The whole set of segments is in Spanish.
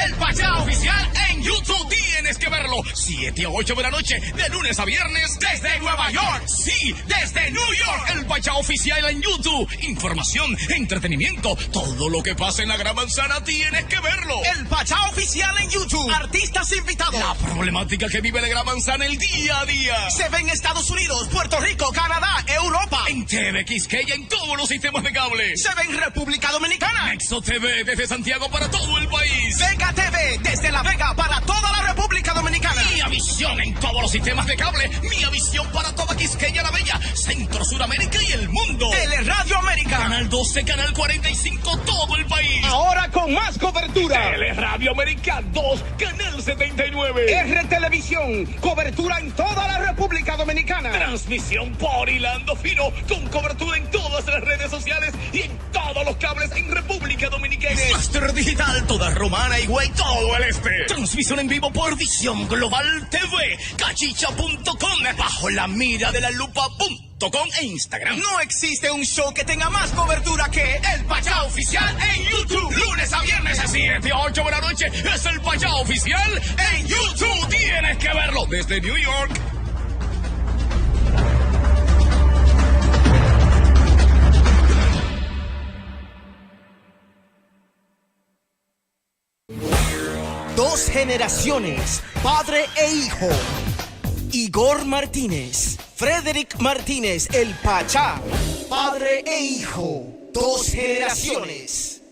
El Pachá Oficial en YouTube. Tienes que verlo. 7 a 8 de la noche, de lunes a viernes, desde Nueva York. Sí, desde New York. El Pachá Oficial en YouTube. Información, entretenimiento, todo lo que pasa en la Gran Manzana tienes que verlo. El Pachá Oficial en YouTube. Artistas invitados. La problemática que vive la Gran Manzana el día a día. Se ve en Estados Unidos, Puerto Rico, Canadá, Europa. En TV Quisqueya, en todos los sistemas de cable. Se ve en República Dominicana. Nexo TV desde Santiago para todo el país. Vega TV desde La Vega para toda la República Dominicana. Mía Visión en todos los sistemas de cable. Mía Visión para toda Quisqueya, La Bella, Centro, Suramérica y el mundo. Teleradio América. Canal 12, Canal 45, todo el país. Ahora con más cobertura. Teleradio América 2, Canal 79. R Televisión, cobertura en toda la República Dominicana. Transmisión por Hilando Fino, con cobertura en todas las redes sociales y en todos los cables en República Dominicana. Master Digital, toda Romana y Güey, todo el este. Transmisión en vivo por Visión Global TV, cachicha.com, bajo la mira de la lupa.com e Instagram. No existe un show que tenga más cobertura que El Pachá Oficial en YouTube. Lunes a viernes a 7 a 8 de la noche es El Pachá Oficial en YouTube. Tienes que verlo desde New York. Dos generaciones, padre e hijo. Igor Martínez, Frederick Martínez, el Pachá, padre e hijo. Dos generaciones.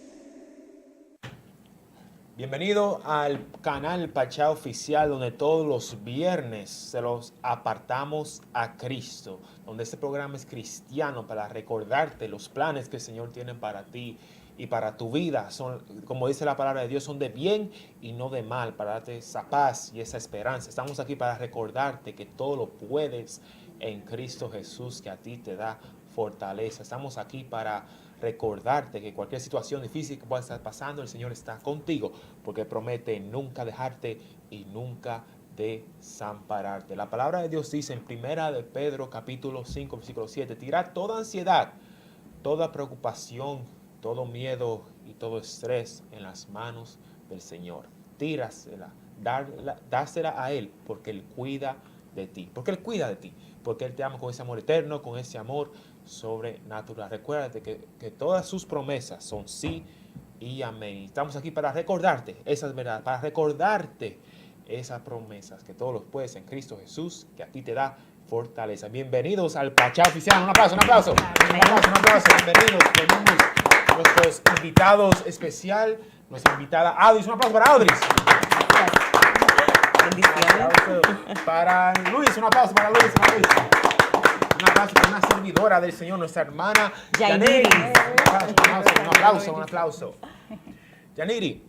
Bienvenido al canal Pachá Oficial, donde todos los viernes se los apartamos a Cristo, donde este programa es cristiano para recordarte los planes que el Señor tiene para ti y para tu vida. Son, como dice la palabra de Dios, son de bien y no de mal, para darte esa paz y esa esperanza. Estamos aquí para recordarte que todo lo puedes en Cristo Jesús, que a ti te da fortaleza. Estamos aquí para recordarte que cualquier situación difícil que pueda estar pasando, el Señor está contigo, porque promete nunca dejarte y nunca desampararte. La palabra de Dios dice en 1 de Pedro capítulo 5 versículo 7, tirad toda ansiedad, toda preocupación, todo miedo y todo estrés en las manos del Señor. Tírasela, dásela a Él, porque Él cuida de ti. Porque Él cuida de ti. Porque Él te ama con ese amor eterno, con ese amor sobrenatural. Recuérdate que todas sus promesas son sí y amén. Estamos aquí para recordarte esas verdades, para recordarte esas promesas, que todos los puedes en Cristo Jesús, que a ti te da fortaleza. Bienvenidos al Pachá Oficial. Un aplauso, un aplauso. Un aplauso, un aplauso. Bienvenidos. Nuestros invitados especial, nuestra invitada Audris. Un aplauso para Audris. Bendiciones. Para Luis, un aplauso para Luis. Un aplauso para una servidora del Señor, nuestra hermana Yaniri. Un aplauso. Yaniri,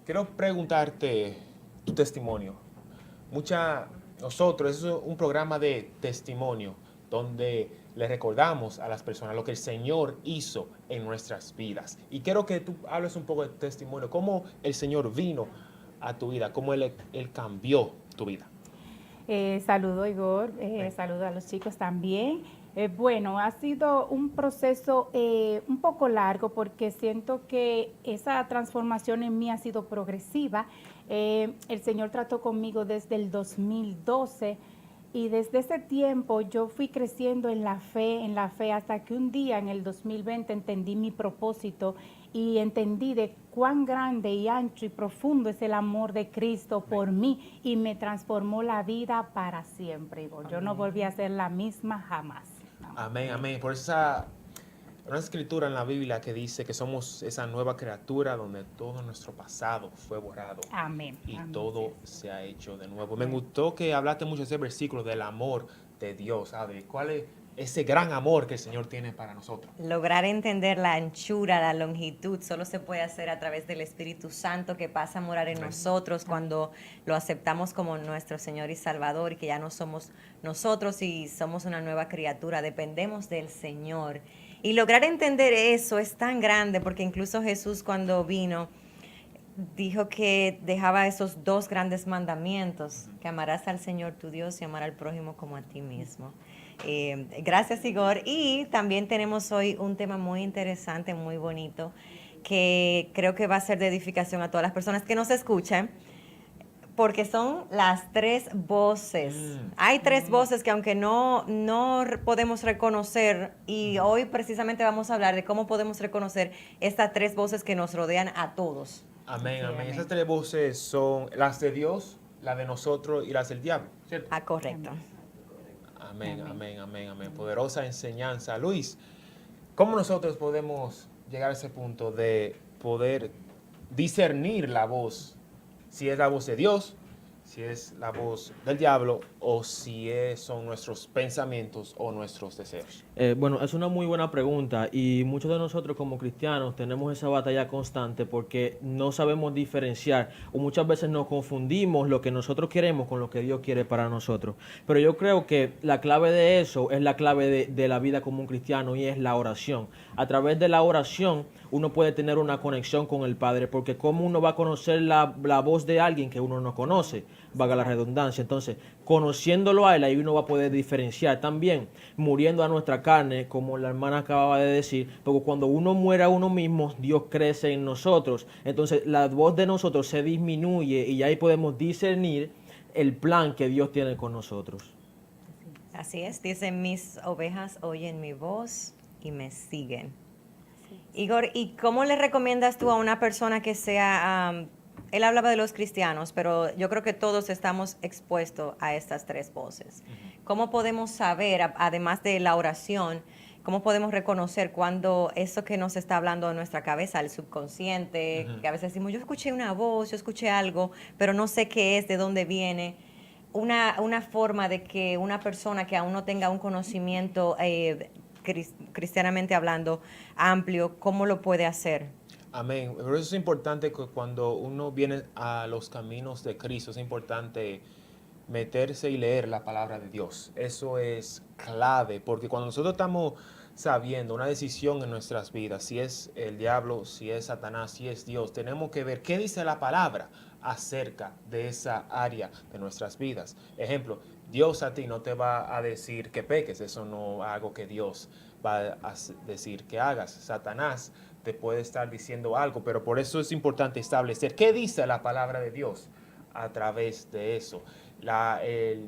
quiero preguntarte tu testimonio. Nosotros, es un programa de testimonio donde le recordamos a las personas lo que el Señor hizo en nuestras vidas. Y quiero que tú hables un poco de testimonio, cómo el Señor vino a tu vida, cómo Él cambió tu vida. Saludo, Igor, saludo a los chicos también. Bueno, ha sido un proceso un poco largo, porque siento que esa transformación en mí ha sido progresiva. El Señor trató conmigo desde el 2012. Y desde ese tiempo yo fui creciendo en la fe, hasta que un día en el 2020 entendí mi propósito y entendí de cuán grande y ancho y profundo es el amor de Cristo por mí, y me transformó la vida para siempre. Yo no volví a ser la misma jamás. No. Amén, amén. Por una escritura en la Biblia que dice que somos esa nueva criatura donde todo nuestro pasado fue borrado. Amén. Y amén, todo se ha hecho de nuevo. Me gustó que hablaste mucho de ese versículo del amor de Dios, ¿sabes? ¿Cuál es ese gran amor que el Señor tiene para nosotros? Lograr entender la anchura, la longitud, solo se puede hacer a través del Espíritu Santo, que pasa a morar en nosotros cuando lo aceptamos como nuestro Señor y Salvador, y que ya no somos nosotros y somos una nueva criatura, dependemos del Señor. Y lograr entender eso es tan grande, porque incluso Jesús, cuando vino, dijo que dejaba esos dos grandes mandamientos, que amarás al Señor tu Dios y amar al prójimo como a ti mismo. Gracias, Igor. Y también tenemos hoy un tema muy interesante, muy bonito, que creo que va a ser de edificación a todas las personas que nos escuchen, porque son las tres voces. Hay tres voces que aunque no podemos reconocer, y hoy precisamente vamos a hablar de cómo podemos reconocer estas tres voces que nos rodean a todos. Amén, Sí, amén. amén. Esas tres voces son las de Dios, las de nosotros y las del diablo, ¿cierto? Ah, correcto. Amén, Amén. amén, amén, amén. Poderosa enseñanza. Luis, ¿cómo nosotros podemos llegar a ese punto de poder discernir la voz? Si es la voz de Dios, si es la voz del diablo o si son nuestros pensamientos o nuestros deseos. Bueno, es una muy buena pregunta y muchos de nosotros como cristianos tenemos esa batalla constante porque no sabemos diferenciar o muchas veces nos confundimos lo que nosotros queremos con lo que Dios quiere para nosotros. Pero yo creo que la clave de eso es la clave de la vida como un cristiano y es la oración. A través de la oración uno puede tener una conexión con el Padre porque cómo uno va a conocer la voz de alguien que uno no conoce, valga la redundancia. Entonces, conociéndolo a él, ahí uno va a poder diferenciar también, muriendo a nuestra carne, como la hermana acababa de decir, porque cuando uno muere a uno mismo, Dios crece en nosotros. Entonces, la voz de nosotros se disminuye y ahí podemos discernir el plan que Dios tiene con nosotros. Así es, dice, mis ovejas oyen mi voz y me siguen. Igor, ¿y cómo le recomiendas tú a una persona que sea, él hablaba de los cristianos, pero yo creo que todos estamos expuestos a estas tres voces? ¿Cómo podemos saber, además de la oración, cómo podemos reconocer cuando eso que nos está hablando en nuestra cabeza, el subconsciente, que a veces decimos, yo escuché una voz, yo escuché algo, pero no sé qué es, de dónde viene? Una forma de que una persona que aún no tenga un conocimiento cristianamente hablando amplio, ¿cómo lo puede hacer? Amén. Por eso es importante que cuando uno viene a los caminos de Cristo, es importante meterse y leer la palabra de Dios. Eso es clave, porque cuando nosotros estamos sabiendo una decisión en nuestras vidas, si es el diablo, si es Satanás, si es Dios, tenemos que ver qué dice la palabra acerca de esa área de nuestras vidas. Ejemplo, Dios a ti no te va a decir que peques, eso no es algo que Dios va a decir que hagas. Satanás te puede estar diciendo algo, pero por eso es importante establecer qué dice la palabra de Dios a través de eso.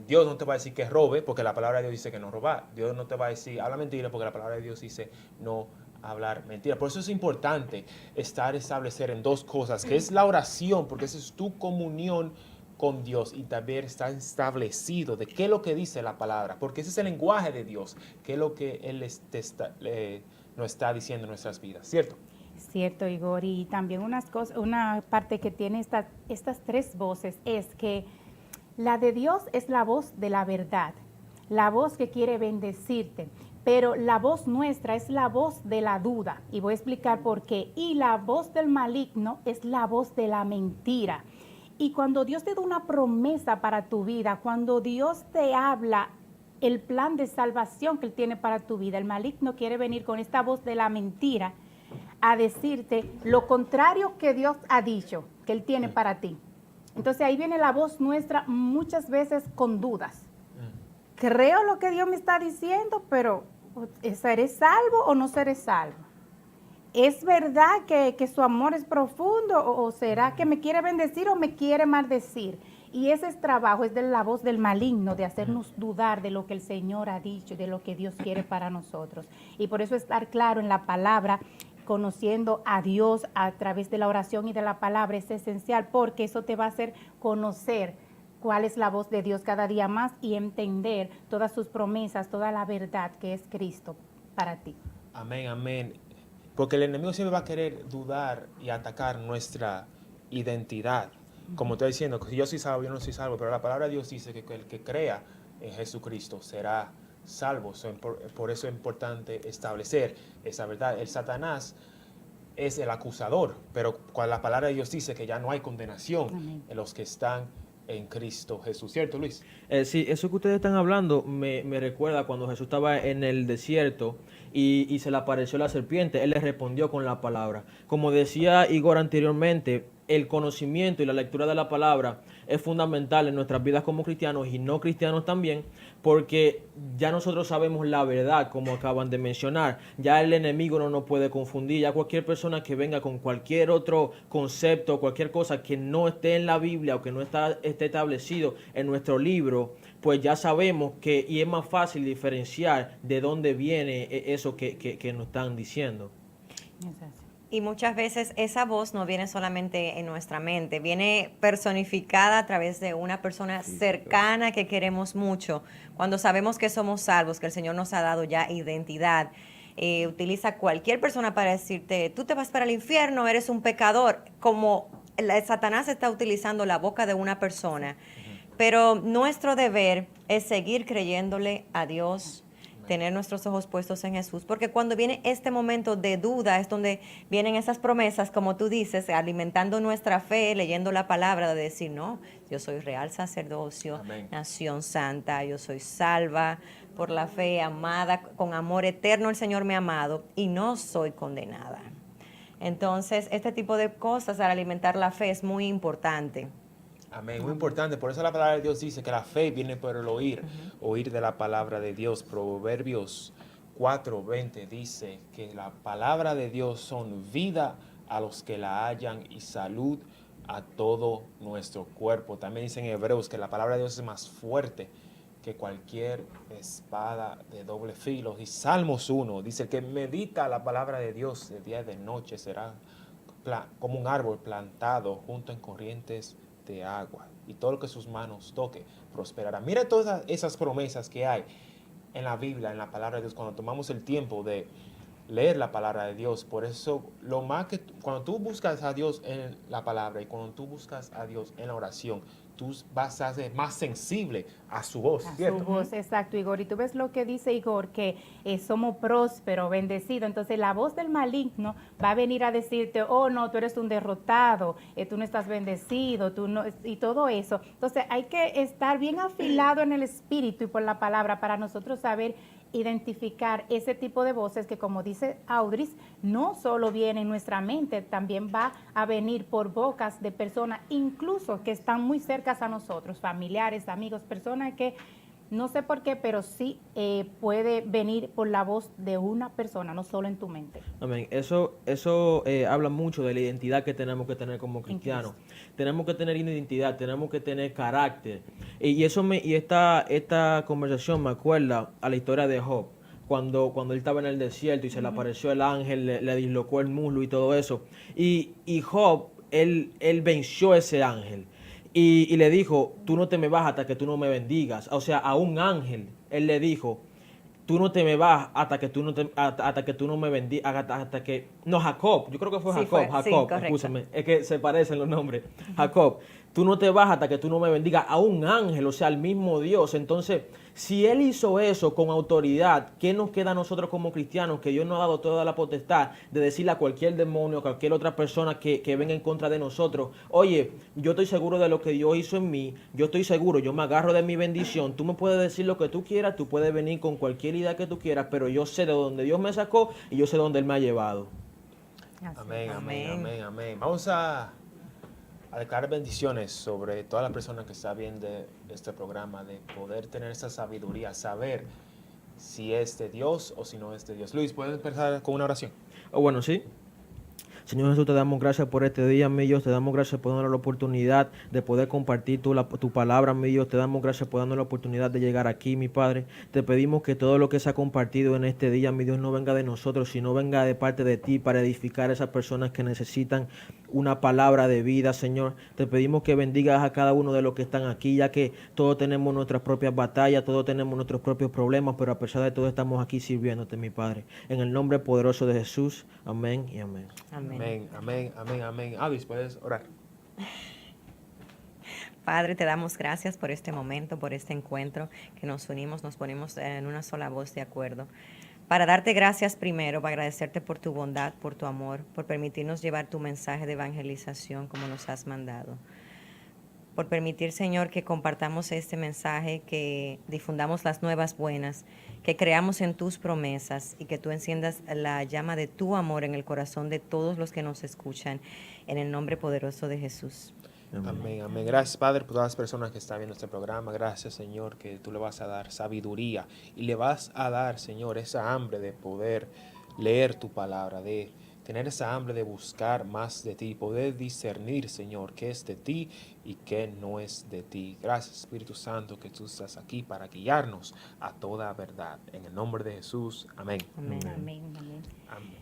Dios no te va a decir que robe, porque la palabra de Dios dice que no robar. Dios no te va a decir habla mentira, porque la palabra de Dios dice no hablar mentira. Por eso es importante establecer en dos cosas, que es la oración, porque esa es tu comunión con Dios y también está establecido de qué es lo que dice la palabra, porque ese es el lenguaje de Dios, qué es lo que Él nos está diciendo en nuestras vidas, ¿cierto? Cierto, Igor, y también una parte que tiene estas tres voces es que la de Dios es la voz de la verdad, la voz que quiere bendecirte, pero la voz nuestra es la voz de la duda, y voy a explicar por qué. Y la voz del maligno es la voz de la mentira. Y cuando Dios te da una promesa para tu vida, cuando Dios te habla el plan de salvación que Él tiene para tu vida, el maligno quiere venir con esta voz de la mentira a decirte lo contrario que Dios ha dicho, que Él tiene para ti. Entonces ahí viene la voz nuestra muchas veces con dudas. Creo lo que Dios me está diciendo, pero ¿seré salvo o no seré salvo? ¿Es verdad que su amor es profundo o será que me quiere bendecir o me quiere maldecir? Y ese es trabajo, es de la voz del maligno, de hacernos dudar de lo que el Señor ha dicho, de lo que Dios quiere para nosotros. Y por eso estar claro en la palabra, conociendo a Dios a través de la oración y de la palabra es esencial, porque eso te va a hacer conocer cuál es la voz de Dios cada día más y entender todas sus promesas, toda la verdad que es Cristo para ti. Amén, amén. Porque el enemigo siempre va a querer dudar y atacar nuestra identidad. Como estoy diciendo, que si yo soy salvo, yo no soy salvo, pero la palabra de Dios dice que el que crea en Jesucristo será salvo. Por eso es importante establecer esa verdad. El Satanás es el acusador, pero cuando la palabra de Dios dice que ya no hay condenación en los que están en Cristo Jesús. ¿Cierto, Luis? Sí, eso que ustedes están hablando me recuerda cuando Jesús estaba en el desierto y se le apareció la serpiente. Él le respondió con la palabra. Como decía Igor anteriormente, el conocimiento y la lectura de la palabra es fundamental en nuestras vidas como cristianos y no cristianos también, porque ya nosotros sabemos la verdad, como acaban de mencionar. Ya el enemigo no nos puede confundir. Ya cualquier persona que venga con cualquier otro concepto, cualquier cosa que no esté en la Biblia o que no esté establecido en nuestro libro, pues ya sabemos que, y es más fácil diferenciar de dónde viene eso que nos están diciendo. Es así. Y muchas veces esa voz no viene solamente en nuestra mente, viene personificada a través de una persona cercana que queremos mucho. Cuando sabemos que somos salvos, que el Señor nos ha dado ya identidad, utiliza cualquier persona para decirte, tú te vas para el infierno, eres un pecador, como Satanás está utilizando la boca de una persona. Pero nuestro deber es seguir creyéndole a Dios, tener nuestros ojos puestos en Jesús, porque cuando viene este momento de duda es donde vienen esas promesas, como tú dices, alimentando nuestra fe, leyendo la palabra, de decir, no, yo soy real sacerdocio, Amén. nación santa, yo soy salva por la fe, amada, con amor eterno el Señor me ha amado y no soy condenada. Entonces, este tipo de cosas al alimentar la fe es muy importante. Amén, muy importante. Por eso la palabra de Dios dice que la fe viene por el oír, oír de la palabra de Dios. Proverbios 4:20 dice que la palabra de Dios son vida a los que la hallan y salud a todo nuestro cuerpo. También dice en Hebreos que la palabra de Dios es más fuerte que cualquier espada de doble filo. Y Salmos 1 dice que medita la palabra de Dios de día y de noche será como un árbol plantado junto en corrientes de agua, y todo lo que sus manos toque prosperará. Mira todas esas promesas que hay en la Biblia, en la palabra de Dios, cuando tomamos el tiempo de leer la palabra de Dios. Por eso, lo más que cuando tú buscas a Dios en la palabra y cuando tú buscas a Dios en la oración, tú vas a ser más sensible a su voz, A ¿cierto? su voz, exacto, Igor. Y tú ves lo que dice Igor, que somos prósperos, bendecidos. Entonces la voz del maligno va a venir a decirte, oh no, tú eres un derrotado, tú no estás bendecido, tú no, y todo eso. Entonces hay que estar bien afilado en el espíritu y por la palabra para nosotros saber identificar ese tipo de voces que, como dice Audris, no solo viene en nuestra mente, también va a venir por bocas de personas, incluso que están muy cerca a nosotros, familiares, amigos, personas que no sé por qué, pero sí puede venir por la voz de una persona, no solo en tu mente. Amén. Eso habla mucho de la identidad que tenemos que tener como cristianos. Tenemos que tener identidad, tenemos que tener carácter. Y esta conversación me acuerda a la historia de Job. Cuando él estaba en el desierto y se le apareció el ángel, le dislocó el muslo y todo eso. Y Job, él venció a ese ángel. Y le dijo, tú no te me vas hasta que tú no me bendigas. O sea, a un ángel, él le dijo, tú no te me vas hasta que tú no me bendigas, no, Jacob, yo creo que fue Sí, Jacob, correcto. escúchame, es que se parecen los nombres. Jacob, tú no te vas hasta que tú no me bendigas, a un ángel, o sea, al mismo Dios. Entonces, si él hizo eso con autoridad, ¿qué nos queda a nosotros como cristianos? Que Dios nos ha dado toda la potestad de decirle a cualquier demonio, a cualquier otra persona que venga en contra de nosotros, oye, yo estoy seguro de lo que Dios hizo en mí, yo estoy seguro, yo me agarro de mi bendición, tú me puedes decir lo que tú quieras, tú puedes venir con cualquier idea que tú quieras, pero yo sé de dónde Dios me sacó y yo sé de dónde Él me ha llevado. Amén, amén, Amén. amén, amén. Vamos a declarar bendiciones sobre toda la persona que está viendo este programa, de poder tener esa sabiduría, saber si es de Dios o si no es de Dios. Luis, ¿puedes empezar con una oración? Bueno, sí. Señor Jesús, te damos gracias por este día, mi Dios. Te damos gracias por darnos la oportunidad de poder compartir tu palabra, mi Dios. Te damos gracias por darnos la oportunidad de llegar aquí, mi Padre. Te pedimos que todo lo que se ha compartido en este día, mi Dios, no venga de nosotros, sino venga de parte de ti para edificar a esas personas que necesitan una palabra de vida, Señor. Te pedimos que bendigas a cada uno de los que están aquí, ya que todos tenemos nuestras propias batallas, todos tenemos nuestros propios problemas, pero a pesar de todo estamos aquí sirviéndote, mi Padre. En el nombre poderoso de Jesús, amén y amén. Amén. Amén, amén, amén, amén. Luis, ¿puedes orar? Padre, te damos gracias por este momento, por este encuentro, que nos unimos, nos ponemos en una sola voz de acuerdo. Para darte gracias primero, para agradecerte por tu bondad, por tu amor, por permitirnos llevar tu mensaje de evangelización como nos has mandado. por permitir, Señor, que compartamos este mensaje, que difundamos las nuevas buenas, que creamos en tus promesas y que tú enciendas la llama de tu amor en el corazón de todos los que nos escuchan, en el nombre poderoso de Jesús. Amén, amén. Gracias, Padre, por todas las personas que están viendo este programa. Gracias, Señor, que tú le vas a dar sabiduría y le vas a dar, Señor, esa hambre de poder leer tu palabra, de tener esa hambre de buscar más de ti, poder discernir, Señor, qué es de ti y qué no es de ti. Gracias, Espíritu Santo, que tú estás aquí para guiarnos a toda verdad. En el nombre de Jesús, amén. Amén. Amén, amén. Amén.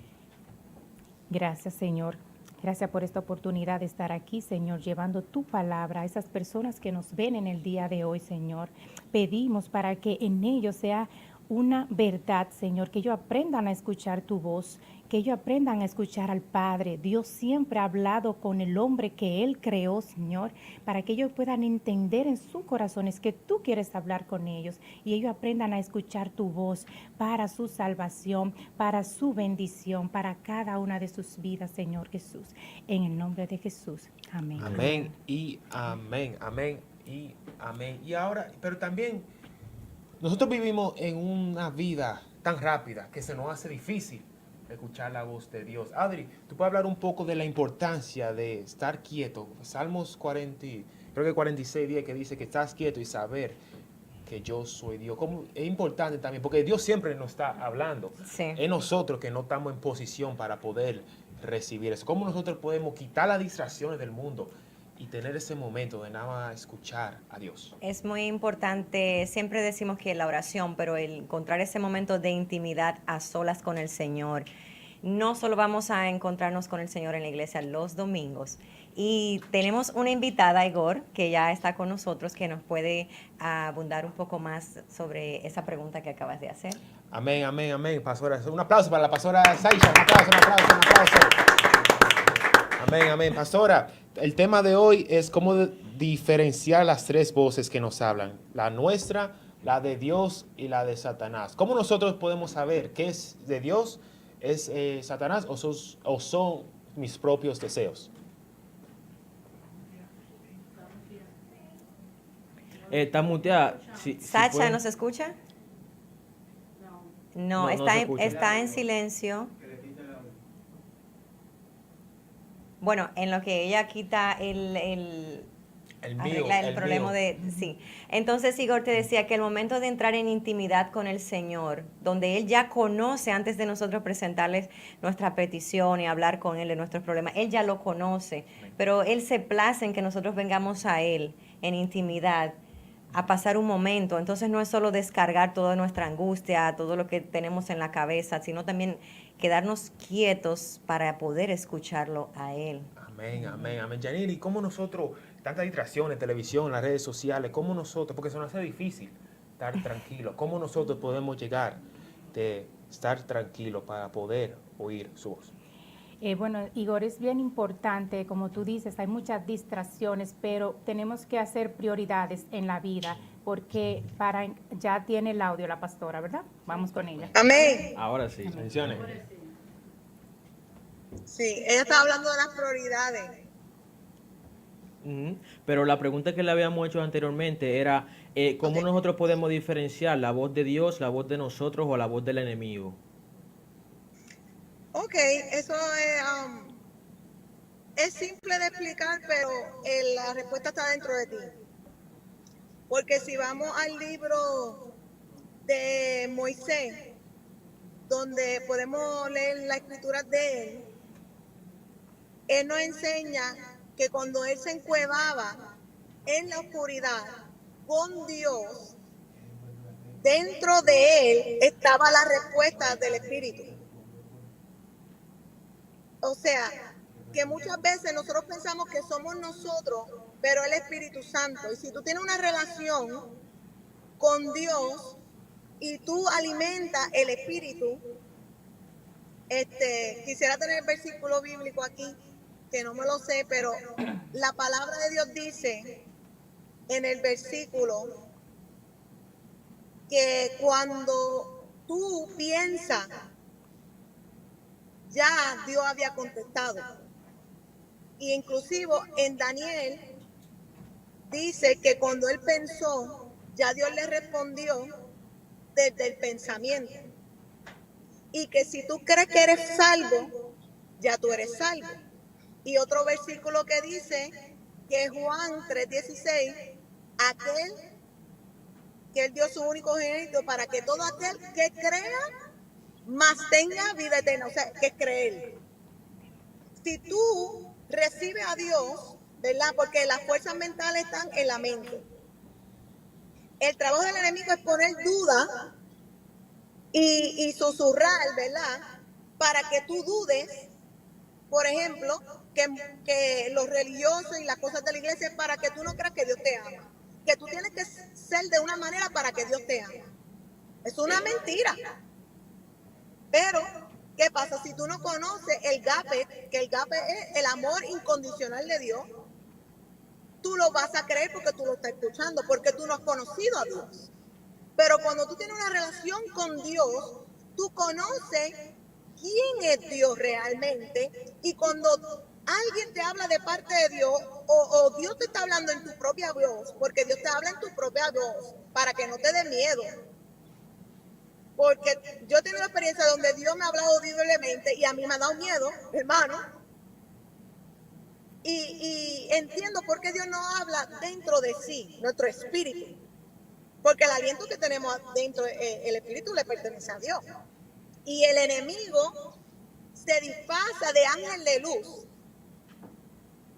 Gracias, Señor. Gracias por esta oportunidad de estar aquí, Señor, llevando tu palabra a esas personas que nos ven en el día de hoy, Señor. Pedimos para que en ellos sea una verdad, Señor, que ellos aprendan a escuchar tu voz, que ellos aprendan a escuchar al Padre. Dios siempre ha hablado con el hombre que Él creó, Señor, para que ellos puedan entender en sus corazones que tú quieres hablar con ellos y ellos aprendan a escuchar tu voz para su salvación, para su bendición, para cada una de sus vidas, Señor Jesús. En el nombre de Jesús. Amén. Amén y amén, amén y amén. Y ahora, pero también nosotros vivimos en una vida tan rápida que se nos hace difícil escuchar la voz de Dios. Adri, ¿tú puedes hablar un poco de la importancia de estar quieto? Salmos 40, creo que 46, 10, que dice que estás quieto y saber que yo soy Dios. ¿Cómo? Es importante también, porque Dios siempre nos está hablando. Sí. Es nosotros que no estamos en posición para poder recibir eso. ¿Cómo nosotros podemos quitar las distracciones del mundo y tener ese momento de nada más escuchar a Dios? Es muy importante, siempre decimos que la oración, pero el encontrar ese momento de intimidad a solas con el Señor. No solo vamos a encontrarnos con el Señor en la iglesia los domingos. Y tenemos una invitada, Igor, que ya está con nosotros, que nos puede abundar un poco más sobre esa pregunta que acabas de hacer. Amén, amén, amén, pastora. Un aplauso para la pastora Saisha. Un aplauso, un aplauso, un aplauso. Amén, amén. Pastora, el tema de hoy es cómo diferenciar las tres voces que nos hablan. La nuestra, la de Dios y la de Satanás. ¿Cómo nosotros podemos saber qué es de Dios, es Satanás o son mis propios deseos? Está muteada. Sacha, puede. ¿nos escucha? No, No está, se en, escucha. está en silencio. Bueno, en lo que ella quita el arregla el problema de... Sí. Entonces, Igor, te decía que el momento de entrar en intimidad con el Señor, donde Él ya conoce antes de nosotros presentarles nuestra petición y hablar con Él de nuestros problemas, Él ya lo conoce, pero Él se place en que nosotros vengamos a Él en intimidad a pasar un momento. Entonces no es solo descargar toda nuestra angustia, todo lo que tenemos en la cabeza, sino también quedarnos quietos para poder escucharlo a Él. Amén, amén, amén. Yaniri, ¿cómo nosotros, tantas distracciones, televisión, las redes sociales, cómo nosotros, porque se nos hace difícil estar tranquilos, cómo nosotros podemos llegar de estar tranquilos para poder oír su voz? Bueno, Igor, es bien importante, como tú dices, hay muchas distracciones, pero tenemos que hacer prioridades en la vida, porque ya tiene el audio la pastora, ¿verdad? Vamos con ella. Amén. Ahora sí. Bendiciones. Sí, ella está hablando de las prioridades. Ujú. Pero la pregunta que le habíamos hecho anteriormente era, ¿cómo nosotros podemos diferenciar la voz de Dios, la voz de nosotros o la voz del enemigo? Ok, eso es simple de explicar, pero la respuesta está dentro de ti. Porque si vamos al libro de Moisés, donde podemos leer las escrituras de él nos enseña que cuando él se encuevaba en la oscuridad con Dios, dentro de él estaba la respuesta del Espíritu. O sea, que muchas veces nosotros pensamos que somos nosotros, pero el Espíritu Santo. Y si tú tienes una relación con Dios y tú alimentas el Espíritu, quisiera tener el versículo bíblico aquí, que no me lo sé, pero la palabra de Dios dice en el versículo que cuando tú piensas, ya Dios había contestado. Y inclusive en Daniel dice que cuando él pensó, ya Dios le respondió desde el pensamiento. Y que si tú crees que eres salvo, ya tú eres salvo. Y otro versículo que dice que Juan 3:16, aquel que él dio su único génito para que todo aquel que crea más tenga vida eterna, o sea, que es creer. Si tú recibes a Dios, ¿verdad? Porque las fuerzas mentales están en la mente. El trabajo del enemigo es poner duda y susurrar, ¿verdad? Para que tú dudes, por ejemplo, que los religiosos y las cosas de la iglesia es para que tú no creas que Dios te ama. Que tú tienes que ser de una manera para que Dios te ame. Es una mentira. Pero, ¿qué pasa? Si tú no conoces el agape, que el agape es el amor incondicional de Dios, tú lo vas a creer porque tú lo estás escuchando, porque tú no has conocido a Dios. Pero cuando tú tienes una relación con Dios, tú conoces quién es Dios realmente, y cuando alguien te habla de parte de Dios, o Dios te está hablando en tu propia voz, porque Dios te habla en tu propia voz, para que no te dé miedo. Porque yo he tenido experiencia donde Dios me ha hablado audiblemente y a mí me ha dado miedo, hermano. Y entiendo por qué Dios no habla dentro de sí, nuestro espíritu. Porque el aliento que tenemos dentro, el espíritu le pertenece a Dios. Y el enemigo se disfraza de ángel de luz.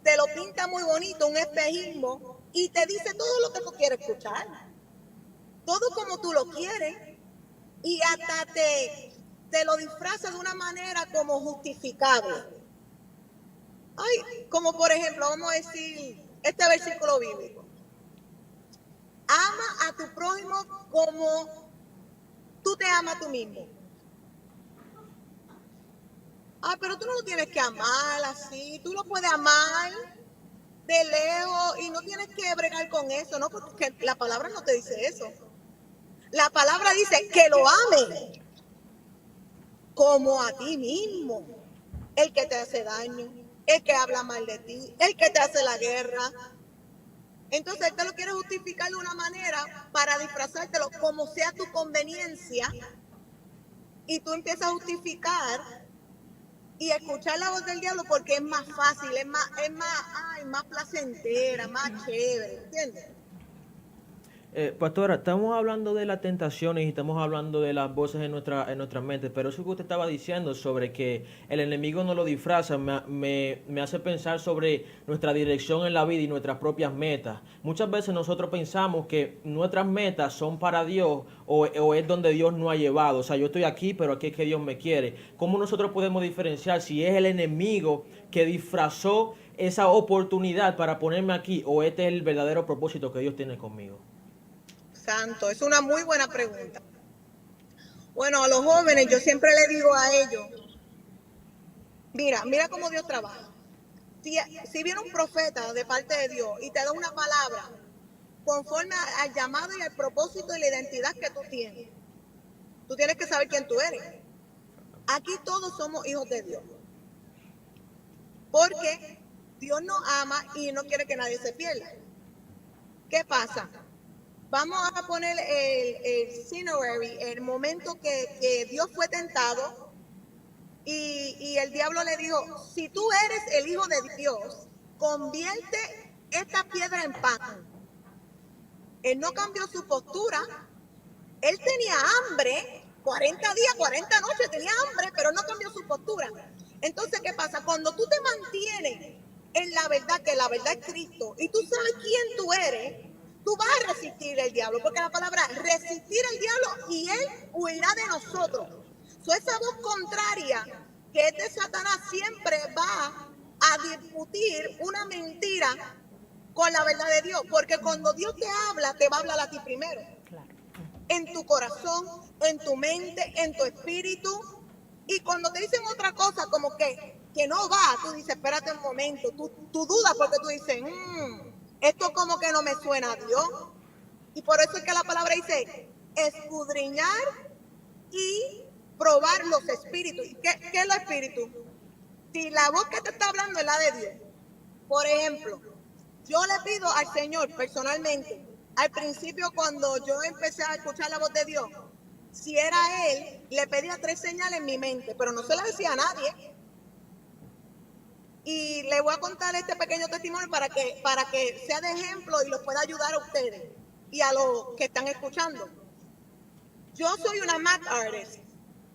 Te lo pinta muy bonito, un espejismo, y te dice todo lo que tú quieres escuchar. Todo como tú lo quieres. Y hasta te lo disfraza de una manera como justificable. Ay, como por ejemplo, vamos a decir este versículo bíblico. Ama a tu prójimo como tú te amas a tú mismo. Ah, pero tú no lo tienes que amar así, tú lo puedes amar de lejos y no tienes que bregar con eso, ¿no? Porque la palabra no te dice eso. La palabra dice que lo ames como a ti mismo. El que te hace daño, el que habla mal de ti, el que te hace la guerra. Entonces él te lo quiere justificar de una manera para disfrazártelo como sea tu conveniencia, y tú empiezas a justificar y escuchar la voz del diablo porque es más fácil, es más placentera, más chévere, ¿entiendes? Pastora, estamos hablando de las tentaciones y estamos hablando de las voces en nuestra mente, pero eso que usted estaba diciendo sobre que el enemigo no lo disfraza me hace pensar sobre nuestra dirección en la vida y nuestras propias metas. Muchas veces nosotros pensamos que nuestras metas son para Dios o es donde Dios nos ha llevado. O sea, yo estoy aquí, pero aquí es que Dios me quiere. ¿Cómo nosotros podemos diferenciar si es el enemigo que disfrazó esa oportunidad para ponerme aquí o este es el verdadero propósito que Dios tiene conmigo? Santo, es una muy buena pregunta. Bueno, a los jóvenes yo siempre les digo a ellos, mira cómo Dios trabaja. Si viene un profeta de parte de Dios y te da una palabra conforme al llamado y al propósito y la identidad que tú tienes que saber quién tú eres. Aquí todos somos hijos de Dios. Porque Dios nos ama y no quiere que nadie se pierda. ¿Qué pasa? Vamos a poner el scenario, el momento que Dios fue tentado y el diablo le dijo, si tú eres el hijo de Dios, convierte esta piedra en pan. Él no cambió su postura, él tenía hambre, 40 días, 40 noches tenía hambre, pero no cambió su postura. Entonces, ¿qué pasa? Cuando tú te mantienes en la verdad, que la verdad es Cristo, y tú sabes quién tú eres, tú vas a resistir al diablo, porque la palabra resistir al diablo y él huirá de nosotros. Esa voz contraria que es de Satanás siempre va a discutir una mentira con la verdad de Dios, porque cuando Dios te habla, te va a hablar a ti primero. En tu corazón, en tu mente, en tu espíritu. Y cuando te dicen otra cosa como que no va, tú dices, espérate un momento, tú dudas porque tú dices, esto como que no me suena a Dios. Y por eso es que la palabra dice, escudriñar y probar los espíritus. ¿Y qué es los espíritus? Si la voz que te está hablando es la de Dios, por ejemplo, Yo le pido al Señor personalmente, al principio cuando yo empecé a escuchar la voz de Dios, si era Él, le pedía 3 señales en mi mente, pero no se las decía a nadie. Y le voy a contar este pequeño testimonio para que sea de ejemplo y los pueda ayudar a ustedes y a los que están escuchando. Yo soy una math artist,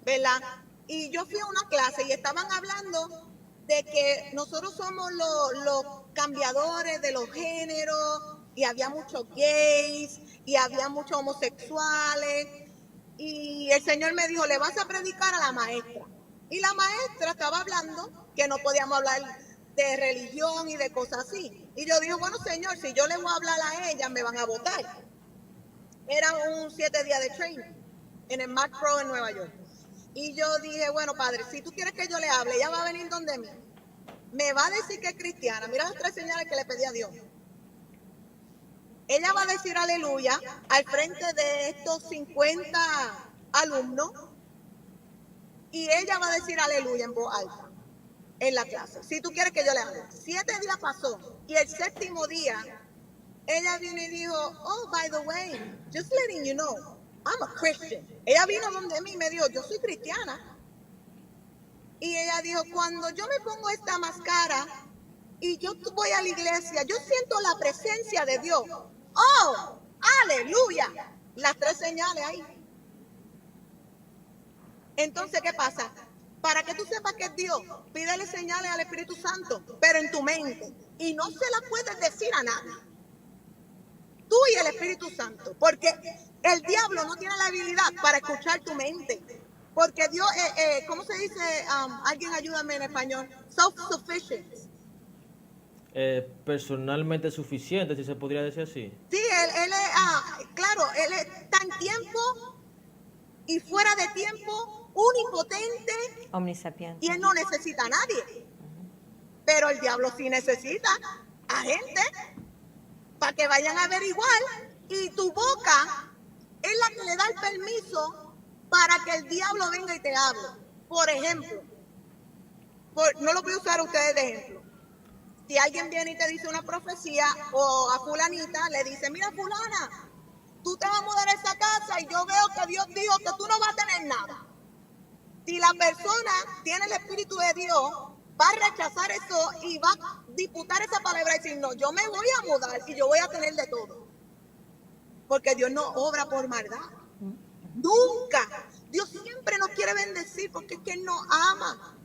¿verdad? Y yo fui a una clase y estaban hablando de que nosotros somos los cambiadores de los géneros, y había muchos gays, y había muchos homosexuales, y el Señor me dijo, le vas a predicar a la maestra. Y la maestra estaba hablando que no podíamos hablar de religión y de cosas así. Y yo dije, bueno, Señor, si yo le voy a hablar a ella, me van a votar. Era un 7 días de training en el Mac Pro en Nueva York. Y yo dije, bueno, Padre, si tú quieres que yo le hable, ella va a venir donde mí. Me va a decir que es cristiana. Mira las 3 señales que le pedí a Dios. Ella va a decir aleluya al frente de estos 50 alumnos. Y ella va a decir aleluya en voz alta en la clase. Si tú quieres que yo le hable. 7 días pasó. Y el 7º día, ella vino y dijo, oh, by the way, just letting you know, I'm a Christian. Ella vino donde mí y me dijo, yo soy cristiana. Y ella dijo, cuando yo me pongo esta máscara y yo voy a la iglesia, yo siento la presencia de Dios. ¡Oh! ¡Aleluya! Las 3 señales ahí. Entonces, ¿qué pasa? Para que tú sepas que es Dios, pídele señales al Espíritu Santo, pero en tu mente. Y no se las puedes decir a nadie. Tú y el Espíritu Santo. Porque el diablo no tiene la habilidad para escuchar tu mente. Porque Dios, ¿cómo se dice? Alguien ayúdame en español. Self-sufficient. Personalmente suficiente, si se podría decir así. Sí, él es, claro, él está en tiempo y fuera de tiempo, omnipotente. Omnisapiente. Y él no necesita a nadie. Pero el diablo sí necesita a gente para que vayan a averiguar. Y tu boca es la que le da el permiso para que el diablo venga y te hable. Por ejemplo, no lo voy a usar a ustedes de ejemplo. Si alguien viene y te dice una profecía, o a fulanita le dice, mira fulana, tú te vas a mudar a esa casa y yo veo que Dios dijo que tú no vas a tener nada. Si la persona tiene el Espíritu de Dios, va a rechazar eso y va a disputar esa palabra y decir, no, yo me voy a mudar y yo voy a tener de todo. Porque Dios no obra por maldad. Nunca. Dios siempre nos quiere bendecir porque es que Él nos ama.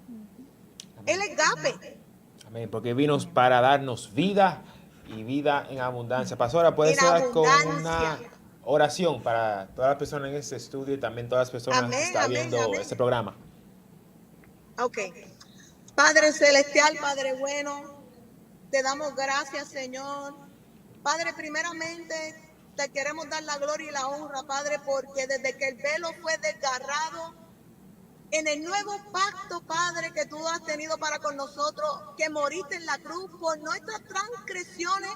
Él es agape. Amén, porque vino para darnos vida y vida en abundancia. Pastora, ¿puedes orar con una oración para todas las personas en este estudio y también todas las personas que están viendo este programa? Ok. Padre celestial, Padre bueno, te damos gracias, Señor. Padre, primeramente te queremos dar la gloria y la honra, Padre, porque desde que el velo fue desgarrado, en el nuevo pacto, Padre, que tú has tenido para con nosotros, que moriste en la cruz por nuestras transgresiones,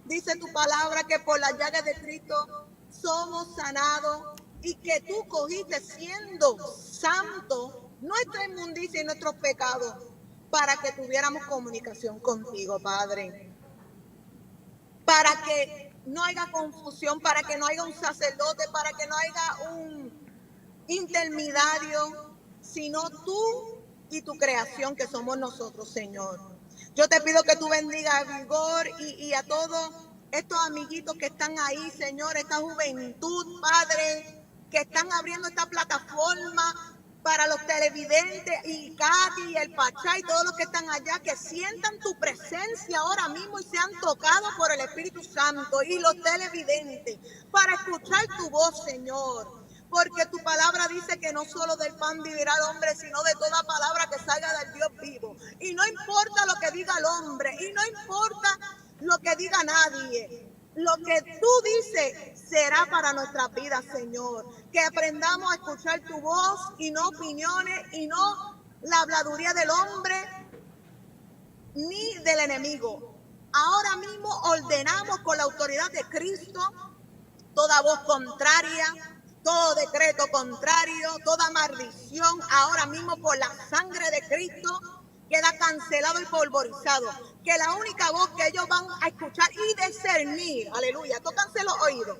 dice tu palabra que por las llagas de Cristo somos sanados y que tú cogiste siendo santo nuestra inmundicia y nuestros pecados para que tuviéramos comunicación contigo, Padre. Para que no haya confusión, para que no haya un sacerdote, para que no haya un intermediario, sino tú y tu creación que somos nosotros, Señor. Yo te pido que tú bendigas a Vigor y a todos estos amiguitos que están ahí, Señor, esta juventud, Padre, que están abriendo esta plataforma para los televidentes y Katy y el Pachá y todos los que están allá, que sientan tu presencia ahora mismo y sean tocados por el Espíritu Santo y los televidentes para escuchar tu voz, Señor. Porque tu palabra dice que no solo del pan vivirá el hombre, sino de toda palabra que salga del Dios vivo. Y no importa lo que diga el hombre, y no importa lo que diga nadie. Lo que tú dices será para nuestras vidas, Señor. Que aprendamos a escuchar tu voz y no opiniones y no la habladuría del hombre ni del enemigo. Ahora mismo ordenamos con la autoridad de Cristo toda voz contraria, todo decreto contrario, toda maldición, ahora mismo por la sangre de Cristo, queda cancelado y polvorizado. Que la única voz que ellos van a escuchar y discernir, aleluya, tócanse los oídos.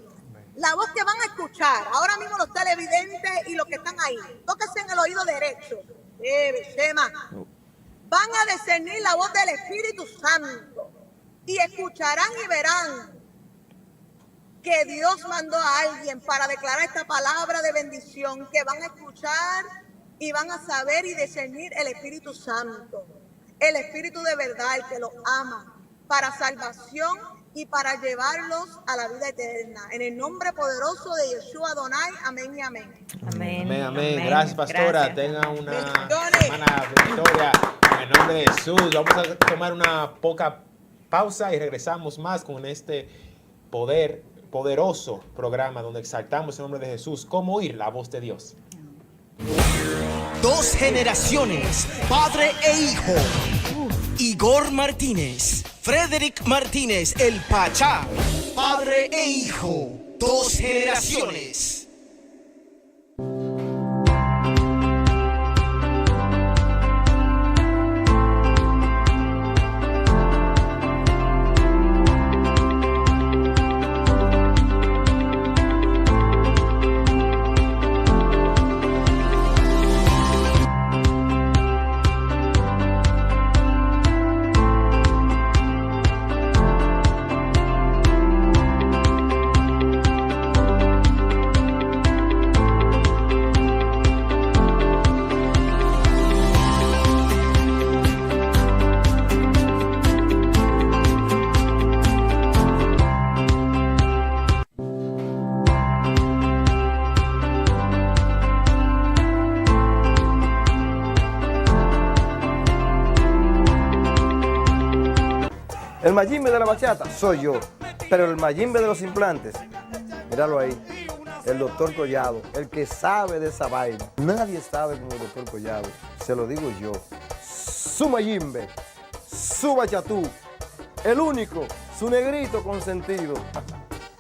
La voz que van a escuchar, ahora mismo los televidentes y los que están ahí, tóquense en el oído derecho. Van a discernir la voz del Espíritu Santo y escucharán y verán que Dios mandó a alguien para declarar esta palabra de bendición, que van a escuchar y van a saber y discernir el Espíritu Santo, el Espíritu de verdad, el que los ama, para salvación y para llevarlos a la vida eterna. En el nombre poderoso de Yeshua Adonai, amén y amén. Amén. Amén, amén. Gracias, pastora. Gracias. Tenga una Bendiciones. semana victoria en el nombre de Jesús. Vamos a tomar una poca pausa y regresamos más con este poderoso programa donde exaltamos el nombre de Jesús. ¿Cómo oír la voz de Dios? Dos generaciones, padre e hijo. Igor Martínez, Frederick Martínez, el Pachá. Padre e hijo, dos generaciones. El Mayimbe de la bachata soy yo, pero el Mayimbe de los implantes, míralo ahí, el doctor Collado, el que sabe de esa vaina. Nadie sabe como el doctor Collado, se lo digo yo. Su Mayimbe, su bachatú, el único, su negrito consentido.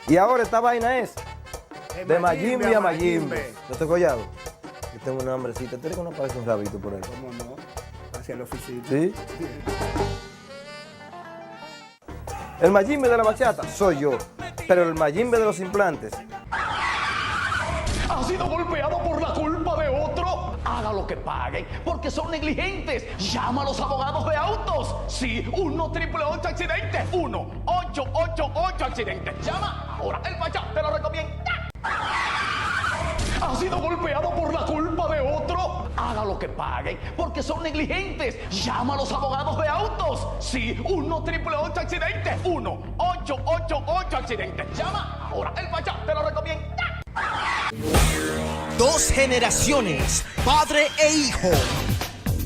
Y ahora esta vaina es de Mayimbe a Mayimbe. Doctor Collado, yo tengo una hambrecita, ¿tú crees que no aparece un rabito por ahí? ¿Cómo no? Hacia la oficina. ¿Sí? El Mayimbe de la bachata soy yo, pero el Mayimbe de los implantes. ¿Ha sido golpeado por la culpa de otro? Haga lo que paguen, porque son negligentes. Llama a los abogados de autos. Sí, 1-888 accidente. 1-888 accidente. Llama ahora. El Pachá te lo recomienda. ¿Ha sido golpeado por la culpa de otro? Haga lo que paguen, porque son negligentes. Llama a los abogados de autos. Sí, 1-888 accidente. 1-888 accidente. Llama ahora. El Pachá te lo recomienda. Dos generaciones, padre e hijo.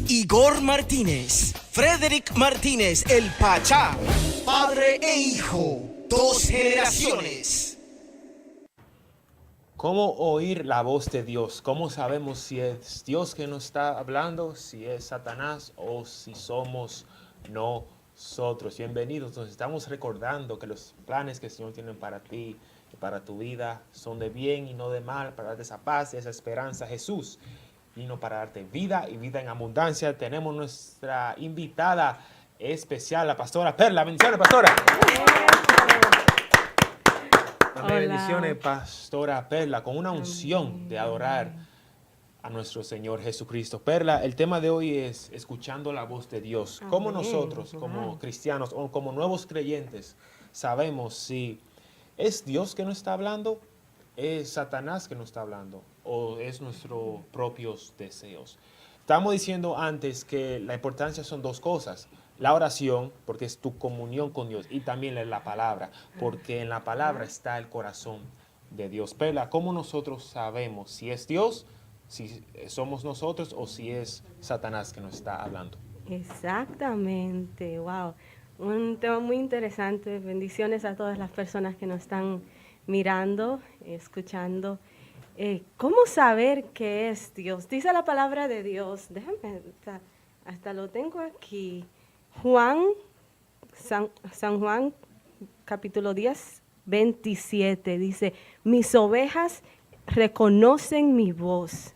Igor Martínez, Frederick Martínez, el Pachá. Padre e hijo, dos generaciones. ¿Cómo oír la voz de Dios? ¿Cómo sabemos si es Dios que nos está hablando, si es Satanás o si somos nosotros? Bienvenidos. Nos estamos recordando que los planes que el Señor tiene para ti y para tu vida son de bien y no de mal, para darte esa paz y esa esperanza. Jesús vino para darte vida y vida en abundancia. Tenemos nuestra invitada especial, la pastora Perla. Bendiciones, pastora. Amén. Bendiciones, pastora Perla, con una unción de adorar a nuestro Señor Jesucristo. Perla, el tema de hoy es escuchando la voz de Dios. ¿Cómo nosotros, como cristianos o como nuevos creyentes, sabemos si es Dios que nos está hablando, es Satanás que nos está hablando o es nuestros propios deseos? Estamos diciendo antes que la importancia son dos cosas. La oración, porque es tu comunión con Dios, y también la palabra, porque en la palabra está el corazón de Dios. Perla, ¿cómo nosotros sabemos si es Dios, si somos nosotros o si es Satanás que nos está hablando? Exactamente, wow. Un tema muy interesante. Bendiciones a todas las personas que nos están mirando, escuchando. ¿Cómo saber qué es Dios? Dice la palabra de Dios. Déjame, hasta lo tengo aquí. San Juan, capítulo 10, 27, dice, mis ovejas reconocen mi voz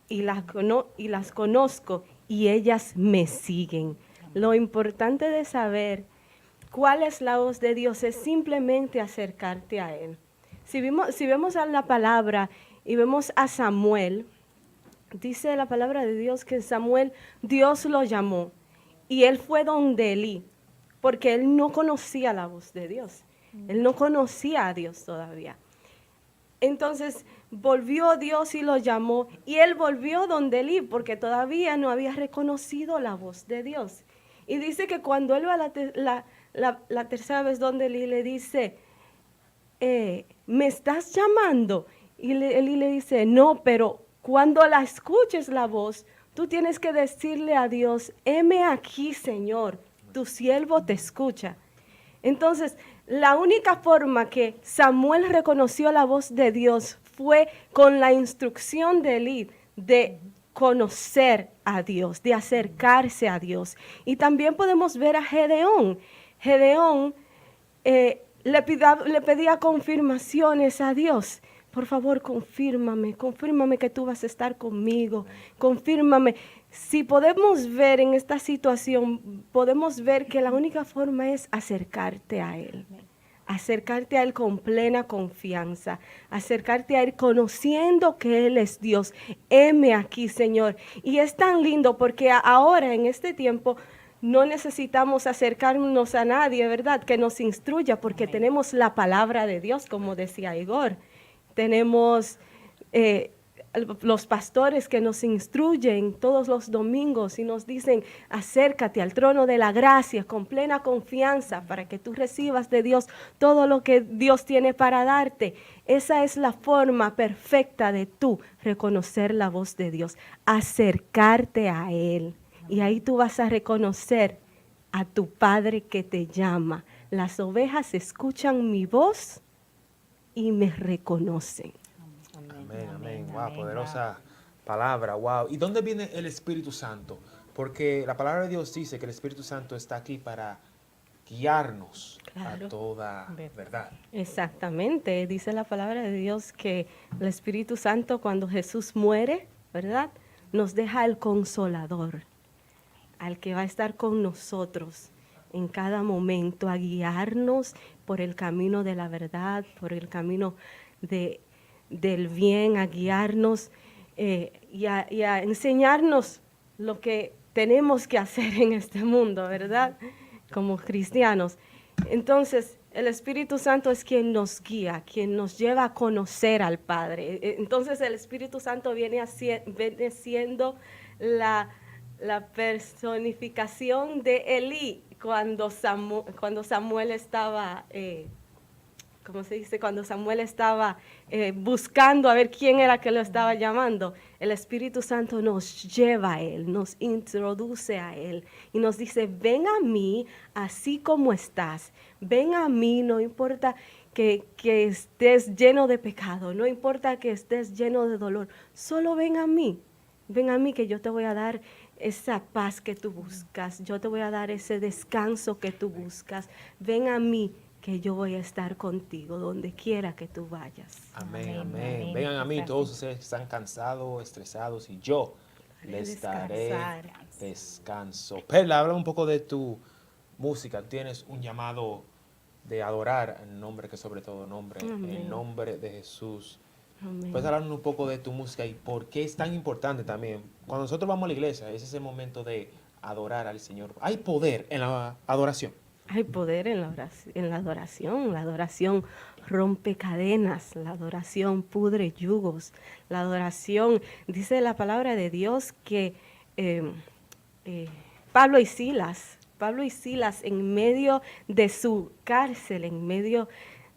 y las conozco y ellas me siguen. Lo importante de saber cuál es la voz de Dios es simplemente acercarte a Él. Si vemos a la palabra y vemos a Samuel, dice la palabra de Dios que Samuel, Dios lo llamó y él fue donde Elí, porque él no conocía la voz de Dios. Él no conocía a Dios todavía. Entonces volvió Dios y lo llamó y él volvió donde Elí, porque todavía no había reconocido la voz de Dios. Y dice que cuando él va la tercera vez donde Elí le dice, ¿me estás llamando? Y Elí le dice, no, pero cuando la escuches la voz, tú tienes que decirle a Dios, heme aquí, Señor, tu siervo te escucha. Entonces, la única forma que Samuel reconoció la voz de Dios fue con la instrucción de Elí de conocer a Dios, de acercarse a Dios. Y también podemos ver a Gedeón. Gedeón le pedía confirmaciones a Dios. Por favor, confírmame que tú vas a estar conmigo, confírmame. Si podemos ver en esta situación, podemos ver que la única forma es acercarte a Él. Acercarte a Él con plena confianza, acercarte a Él conociendo que Él es Dios. Heme aquí, Señor. Y es tan lindo porque ahora, en este tiempo, no necesitamos acercarnos a nadie, ¿verdad? Que nos instruya porque tenemos la palabra de Dios, como decía Igor. Tenemos los pastores que nos instruyen todos los domingos y nos dicen, acércate al trono de la gracia con plena confianza para que tú recibas de Dios todo lo que Dios tiene para darte. Esa es la forma perfecta de tú reconocer la voz de Dios, acercarte a Él. Y ahí tú vas a reconocer a tu Padre que te llama. Las ovejas escuchan mi voz y me reconocen. Amén, amén. Wow, poderosa palabra, wow. ¿Y dónde viene el Espíritu Santo? Porque la palabra de Dios dice que el Espíritu Santo está aquí para guiarnos a toda verdad. Exactamente, dice la palabra de Dios que el Espíritu Santo cuando Jesús muere, ¿verdad? Nos deja el Consolador, al que va a estar con nosotros en cada momento, a guiarnos por el camino de la verdad, por el camino del bien, a guiarnos y a enseñarnos lo que tenemos que hacer en este mundo, ¿verdad? Como cristianos. Entonces, el Espíritu Santo es quien nos guía, quien nos lleva a conocer al Padre. Entonces, el Espíritu Santo viene siendo la personificación de Elí cuando Samuel estaba, ¿cómo se dice? Cuando Samuel estaba buscando a ver quién era que lo estaba llamando. El Espíritu Santo nos lleva a Él, nos introduce a Él y nos dice, ven a mí así como estás. Ven a mí, no importa que estés lleno de pecado, no importa que estés lleno de dolor, solo ven a mí que yo te voy a dar esa paz que tú buscas, yo te voy a dar ese descanso que tú buscas. Ven a mí que yo voy a estar contigo donde quiera que tú vayas. Amén, amén. Vengan a mí todos ustedes que están cansados, estresados y yo les daré descanso. Perla, habla un poco de tu música. Tienes un llamado de adorar el nombre que sobre todo nombre, el nombre de Jesús. Amén. Puedes hablarnos un poco de tu música y por qué es tan importante también. Cuando nosotros vamos a la iglesia, es ese momento de adorar al Señor. Hay poder en la adoración. Hay poder en la adoración. La adoración rompe cadenas, la adoración pudre yugos. La adoración, dice la palabra de Dios que Pablo y Silas en medio de su cárcel, en medio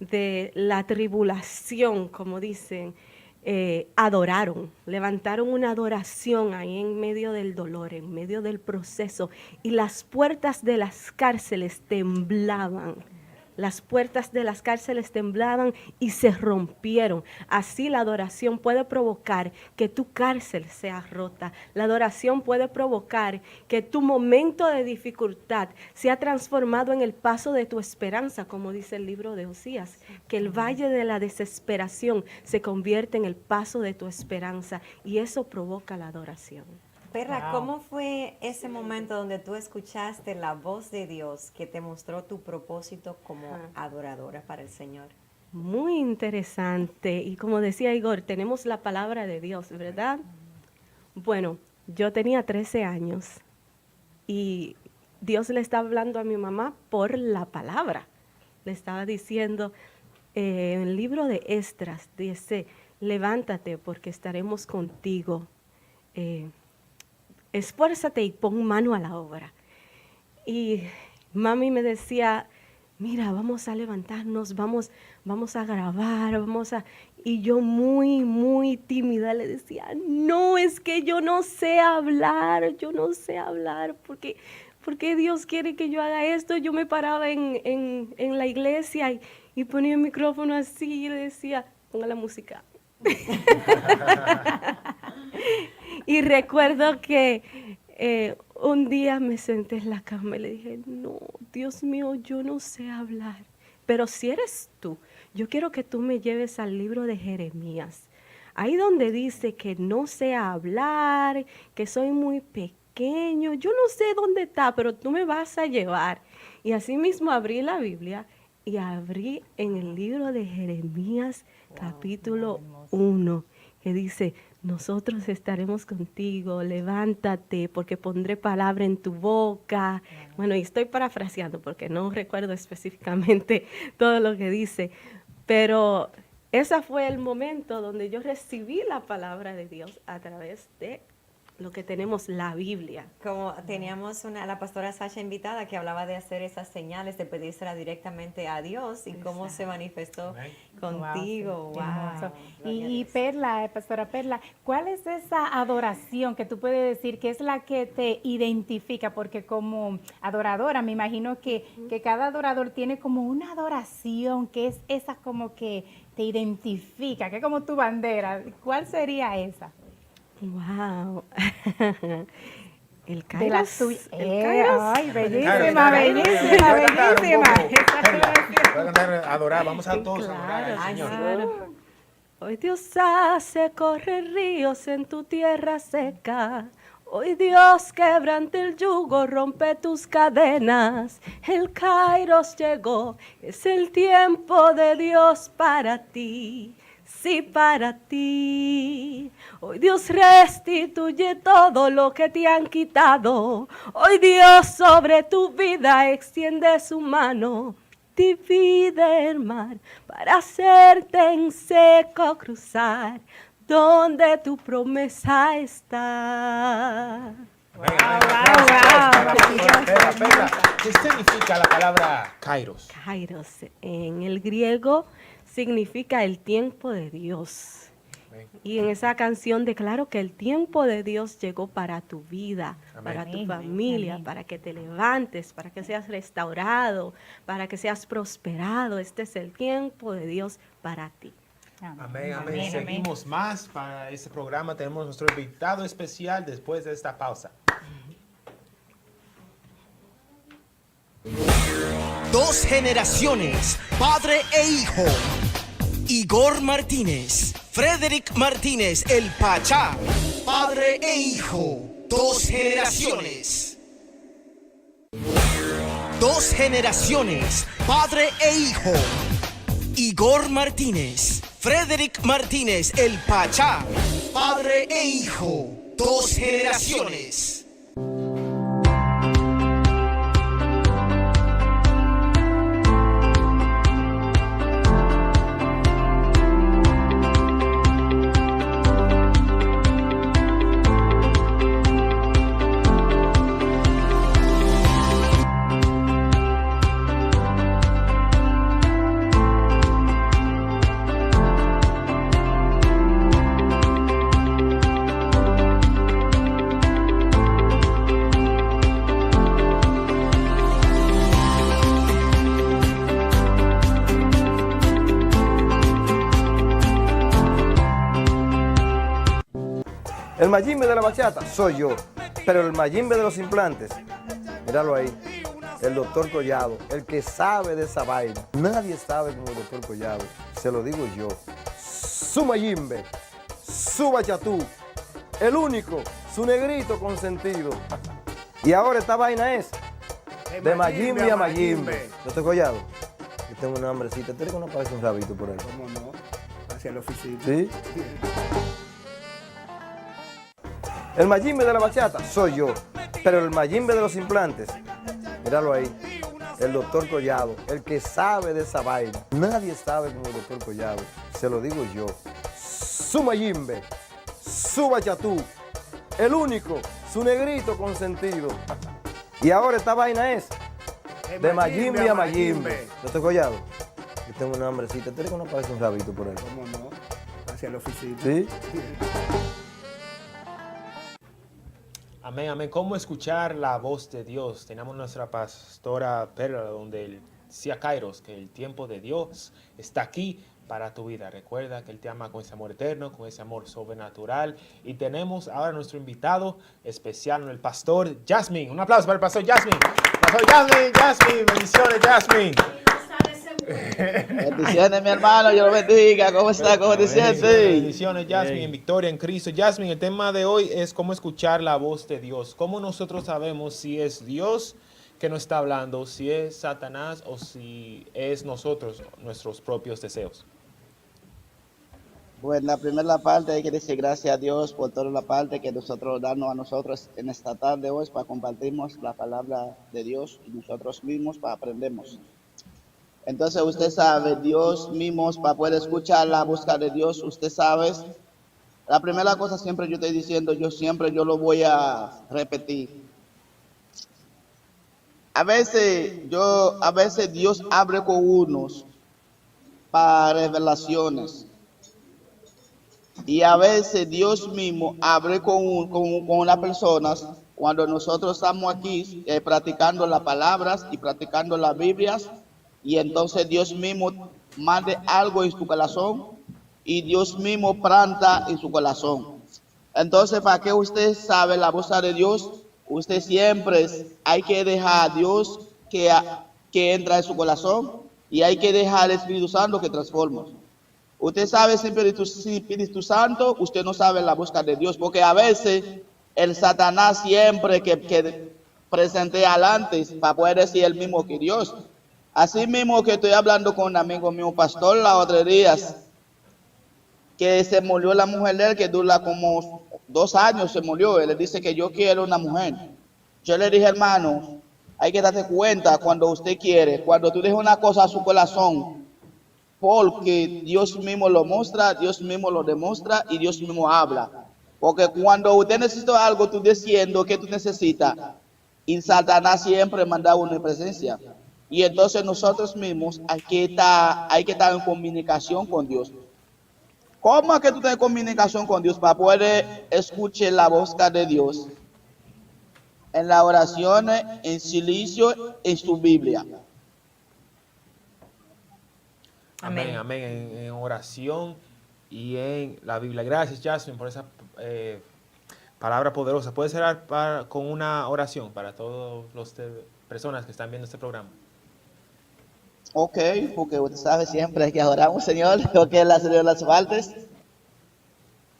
de la tribulación, como dicen, adoraron, levantaron una adoración ahí en medio del dolor, en medio del proceso, y las puertas de las cárceles temblaban. Las puertas de las cárceles temblaban y se rompieron. Así la adoración puede provocar que tu cárcel sea rota. La adoración puede provocar que tu momento de dificultad sea transformado en el paso de tu esperanza, como dice el libro de Osías, que el valle de la desesperación se convierte en el paso de tu esperanza y eso provoca la adoración. Perla, Wow. ¿cómo fue ese momento donde tú escuchaste la voz de Dios que te mostró tu propósito como adoradora para el Señor? Muy interesante. Y como decía Igor, tenemos la palabra de Dios, ¿verdad? Bueno, yo tenía 13 años y Dios le estaba hablando a mi mamá por la palabra. Le estaba diciendo, en el libro de Esdras, dice, levántate porque estaremos contigo. Esfuérzate y pon mano a la obra. Y mami me decía, mira, vamos a levantarnos, vamos a grabar, Y yo muy tímida le decía, no, es que yo no sé hablar, porque Dios quiere que yo haga esto. Yo me paraba en la iglesia y ponía el micrófono así y le decía, ponga la música. Y recuerdo que un día me senté en la cama y le dije, no, Dios mío, yo no sé hablar, pero si eres tú, yo quiero que tú me lleves al libro de Jeremías, ahí donde dice que no sé hablar, que soy muy pequeño, yo no sé dónde está, pero tú me vas a llevar. Y así mismo abrí la Biblia y abrí en el libro de Jeremías, capítulo 1, que dice, nosotros estaremos contigo, levántate, porque pondré palabra en tu boca. Bueno, y estoy parafraseando porque no recuerdo específicamente todo lo que dice, pero ese fue el momento donde yo recibí la palabra de Dios a través de lo que tenemos, la Biblia. Como teníamos la pastora Sasha invitada que hablaba de hacer esas señales, de pedírsela directamente a Dios y cómo se manifestó contigo. Wow, sí, qué Wow. hermoso. Gloria a Y Dios. Perla, pastora Perla, ¿cuál es esa adoración que tú puedes decir que es la que te identifica? Porque como adoradora, me imagino que cada adorador tiene como una adoración que es esa como que te identifica, que es como tu bandera. ¿Cuál sería esa? Wow. El De las Kairos. tuyas. El Kairos. Ay, bellísima, Claro, bellísima, voy a cantar un bellísima. poco, Esa Perla. adoración. Voy a cantar, adorar, vamos a todos a adorar Claro, al Señor. Claro. Hoy Dios hace correr ríos en tu tierra seca. Hoy Dios quebrante el yugo, rompe tus cadenas. El Kairos llegó, es el tiempo de Dios para ti. Sí, para ti. Hoy Dios restituye todo lo que te han quitado. Hoy Dios sobre tu vida extiende su mano. Divide el mar para hacerte en seco cruzar donde tu promesa está. Perla, ¿qué significa la palabra Kairos? Kairos en el griego significa el tiempo de Dios. Y en esa canción declaro que el tiempo de Dios llegó para tu vida, Amén. para tu Amén. familia, Amén. para que te levantes, para que seas restaurado, para que seas prosperado. Este es el tiempo de Dios para ti. Amén, amén. Seguimos más para este programa. Tenemos nuestro invitado especial después de esta pausa. Dos generaciones, padre e hijo. Igor Martínez, Frederick Martínez, el Pachá, padre e hijo. Dos generaciones. Dos generaciones, padre e hijo. Igor Martínez, Frederick Martínez, el Pachá, padre e hijo. Dos generaciones. El Mayimbe de la bachata soy yo, pero el Mayimbe de los implantes, míralo ahí, el doctor Collado, el que sabe de esa vaina. Nadie sabe como el doctor Collado, se lo digo yo. Su Mayimbe, su bachatú, el único, su negrito consentido. Y ahora esta vaina es de Mayimbe a Mayimbe. Yo estoy collado. Yo tengo una hambrecita. ¿Tú que no parece un rabito por ahí? ¿Cómo no? Hacia la oficina. ¿Sí? El Mayimbe de la bachata soy yo. Pero el Mayimbe de los implantes, míralo ahí. El doctor Collado, el que sabe de esa vaina. Nadie sabe como el doctor Collado. Se lo digo yo. Su Mayimbe, su bachatú, el único, su negrito consentido. Y ahora esta vaina es de Mayimbe a Mayimbe. Yo estoy collado. Yo tengo una hambrecita. ¿Tú que no parece un rabito por ahí? ¿Cómo no? Hacia la oficina. ¿Sí? Amén, amén. ¿Cómo escuchar la voz de Dios? Tenemos nuestra pastora Perla, donde él decía Kairos, que el tiempo de Dios está aquí para tu vida. Recuerda que Él te ama con ese amor eterno, con ese amor sobrenatural. Y tenemos ahora nuestro invitado especial, el pastor Jasmine. Un aplauso para el pastor Jasmine. Pastor Jasmine, bendiciones Jasmine. Bendiciones, mi hermano, Dios lo bendiga. ¿Cómo está? ¿Cómo te sientes? Bendiciones, Jasmine, en victoria en Cristo. Jasmine, el tema de hoy es cómo escuchar la voz de Dios. ¿Cómo nosotros sabemos si es Dios que nos está hablando, si es Satanás o si es nosotros, nuestros propios deseos? Bueno, la primera parte hay que decir gracias a Dios por toda la parte que nosotros darnos a nosotros en esta tarde hoy para compartirnos la palabra de Dios y nosotros mismos para aprendemos. Entonces usted sabe, Dios mismos para poder escuchar la búsqueda de Dios, usted sabe, la primera cosa siempre yo estoy diciendo, yo lo voy a repetir. A veces Dios abre con unos para revelaciones. Y a veces Dios mismo abre con las personas cuando nosotros estamos aquí practicando las palabras y practicando las Biblias. Y entonces Dios mismo mande algo en su corazón y Dios mismo planta en su corazón. Entonces, para que usted sabe la voz de Dios, usted siempre hay que dejar a Dios que entra en su corazón y hay que dejar al Espíritu Santo que transforma. Usted sabe sin Espíritu Santo, usted no sabe la búsqueda de Dios, porque a veces el Satanás siempre que presente adelante para poder decir el mismo que Dios. Así mismo que estoy hablando con un amigo mío, pastor, la otra día, que se murió la mujer de él, que dura como 2 años, se murió. Él le dice que yo quiero una mujer. Yo le dije, hermano, hay que darse cuenta cuando usted quiere, cuando tú dejas una cosa a su corazón, porque Dios mismo lo muestra, Dios mismo lo demuestra y Dios mismo habla. Porque cuando usted necesita algo, tú diciendo que tú necesitas, y Satanás siempre manda una presencia. Y entonces nosotros mismos hay que estar en comunicación con Dios. ¿Cómo es que tú estás en comunicación con Dios para poder escuchar la voz de Dios? En la oración, en silencio, en su Biblia. Amén, amén. En oración y en la Biblia. Gracias, Jasmine, por esa palabra poderosa. ¿Puedes cerrar con una oración para todas las personas que están viendo este programa? Ok, porque usted sabe siempre que adoramos, Señor, porque Él hace las faltas.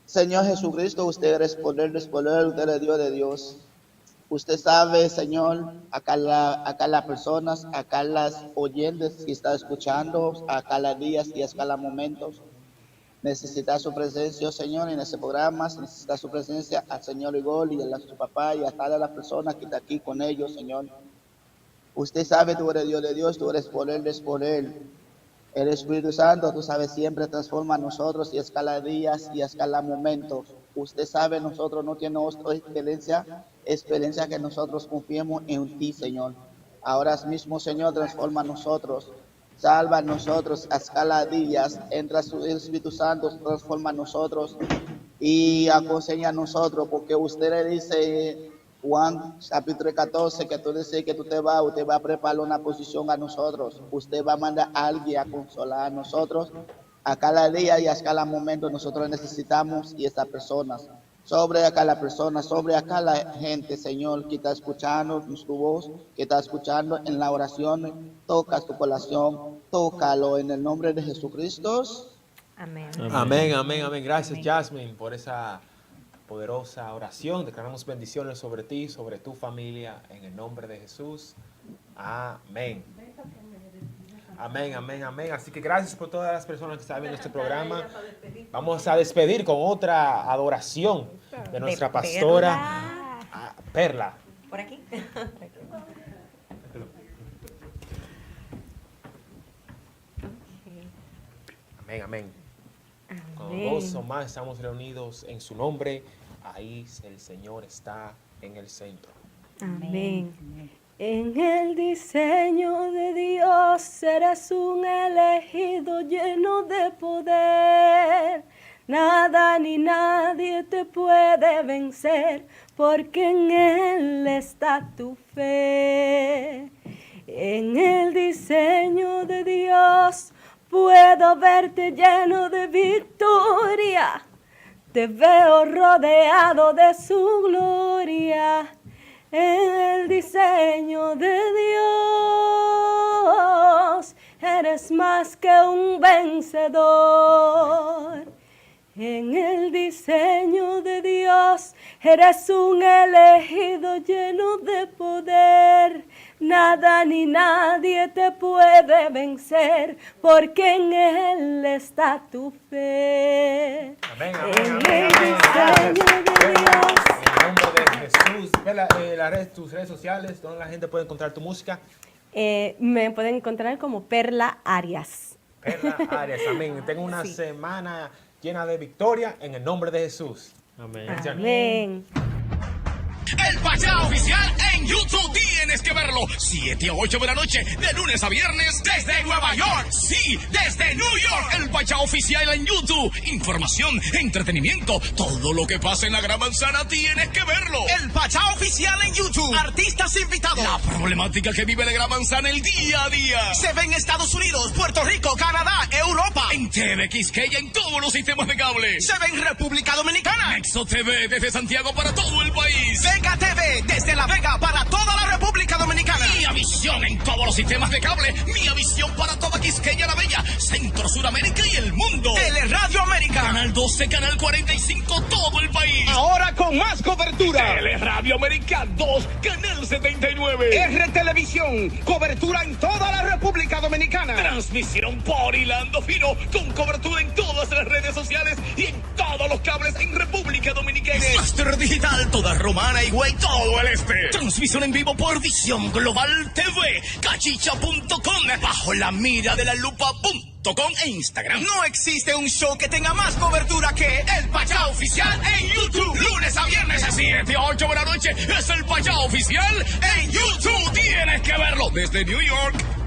Señor Jesucristo, usted es poder, usted es Dios de Dios. Usted sabe, Señor, acá las personas, acá las oyentes que están escuchando, acá las días y acá los momentos. Necesita su presencia, Señor, en ese programa. Necesita su presencia al Señor Igor y a su papá y a todas las personas que están aquí con ellos, Señor. Usted sabe, tú eres Dios de Dios, tú eres poder. El Espíritu Santo, tú sabes, siempre transforma a nosotros y escala días y escala momentos. Usted sabe, nosotros no tenemos otra experiencia que nosotros confiemos en ti, Señor. Ahora mismo, Señor, transforma a nosotros, salva a nosotros a escala días, entra su Espíritu Santo, transforma a nosotros y aconseja a nosotros, porque usted le dice, Juan capítulo 14, que tú dices que usted va a preparar una posición a nosotros. Usted va a mandar a alguien a consolar a nosotros. A cada día y a cada momento nosotros necesitamos y estas personas. Sobre acá la persona, sobre acá la gente, Señor, que está escuchando tu voz, que está escuchando en la oración. Toca tu corazón, tócalo en el nombre de Jesucristo. Amén. Amén, amén, amén. Gracias, amén. Jasmine, por poderosa oración. Declaramos bendiciones sobre ti, sobre tu familia, en el nombre de Jesús. Amén. Amén, amén, amén. Así que gracias por todas las personas que están viendo este programa. Vamos a despedir con otra adoración de nuestra pastora Perla. Por aquí. Amén, amén. Con gozo más estamos reunidos en su nombre. Ahí el Señor está en el centro. Amén. En el diseño de Dios eres un elegido lleno de poder. Nada ni nadie te puede vencer, porque en Él está tu fe. En el diseño de Dios puedo verte lleno de victoria. Te veo rodeado de su gloria. En el diseño de Dios eres más que un vencedor. En el diseño de Dios eres un elegido lleno de poder. Nada ni nadie te puede vencer, porque en Él está tu fe. Amén, En el diseño de Dios. En el nombre de Jesús. Vela, tus redes sociales, donde la gente puede encontrar tu música. Me pueden encontrar como Perla Arias. Perla Arias, amén. Tengo una semana llena de victoria en el nombre de Jesús. Amén. Amén. El Pachá Oficial en YouTube, tienes que verlo. 7 a 8 de la noche, de lunes a viernes, desde Nueva York. Sí, desde New York. El Pachá Oficial en YouTube. Información, entretenimiento, todo lo que pasa en la Gran Manzana, tienes que verlo. El Pachá Oficial en YouTube. Artistas invitados. La problemática que vive la Gran Manzana el día a día. Se ve en Estados Unidos, Puerto Rico, Canadá, Europa. En TV Quisqueya, en todos los sistemas de cable. Se ve en República Dominicana. Nexo TV desde Santiago para todo el país. Vega TV desde La Vega para toda la República Dominicana. Mía Visión en todos los sistemas de cable. Mía Visión para toda Quisqueya la Bella, Centro, Suramérica y el mundo. Teleradio América. Canal 12, Canal 45, todo el país. Ahora con más cobertura. Teleradio América 2, Canal 79. R Televisión, cobertura en toda la República Dominicana. Transmisión por Hilando Fino, con cobertura en todas las redes sociales y en todos los cables en República Dominicana. Master Digital, toda Romana y Güey, todo el este. Transmisión en vivo por Visión Global TV, cachicha.com, bajo la mira de la lupa.com e Instagram. No existe un show que tenga más cobertura que el Pachá Oficial en YouTube. Lunes a viernes a 7 a 8 de la noche es el Pachá Oficial en YouTube. Tienes que verlo desde New York.